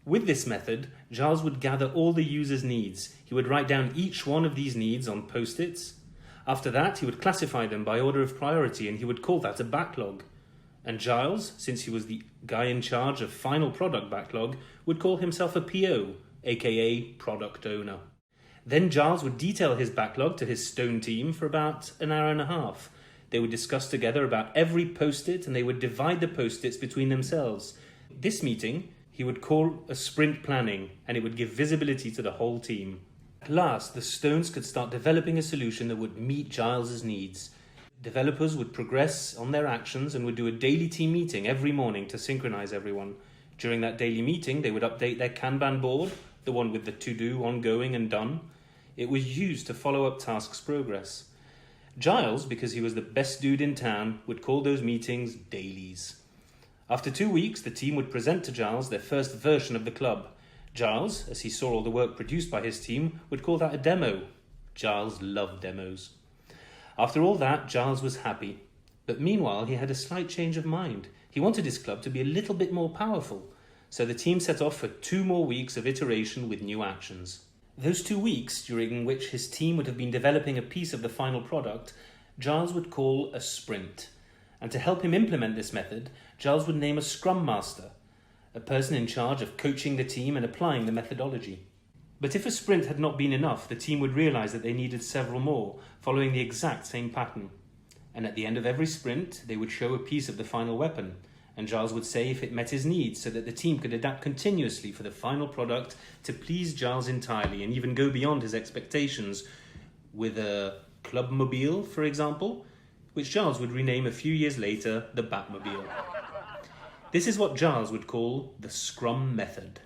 With this method, Giles would gather all the users' needs. He would write down each one of these needs on post-its. After that, he would classify them by order of priority, and he would call that a backlog. And Giles, since he was the guy in charge of final product backlog, would call himself a PO, aka product owner. Then Giles would detail his backlog to his stone team for about an hour and a half. They would discuss together about every post-it, and they would divide the post-its between themselves. This meeting he would call a sprint planning, and it would give visibility to the whole team. At last, the stones could start developing a solution that would meet Giles's needs. Developers would progress on their actions and would do a daily team meeting every morning to synchronize everyone. During that daily meeting, they would update their Kanban board, the one with the to-do, ongoing and done. It was used to follow up tasks' progress. Giles, because he was the best dude in town, would call those meetings dailies. After 2 weeks, the team would present to Giles their first version of the club. Giles, as he saw all the work produced by his team, would call that a demo. Giles loved demos. After all that, Giles was happy. But meanwhile, he had a slight change of mind. He wanted his club to be a little bit more powerful. So the team set off for 2 more weeks of iteration with new actions. Those 2 weeks, during which his team would have been developing a piece of the final product, Giles would call a sprint. And to help him implement this method, Giles would name a Scrum Master, a person in charge of coaching the team and applying the methodology. But if a sprint had not been enough, the team would realize that they needed several more, following the exact same pattern. And at the end of every sprint, they would show a piece of the final weapon, and Giles would say if it met his needs so that the team could adapt continuously for the final product to please Giles entirely and even go beyond his expectations with a clubmobile, for example, which Giles would rename a few years later the Batmobile. This is what Giles would call the Scrum method.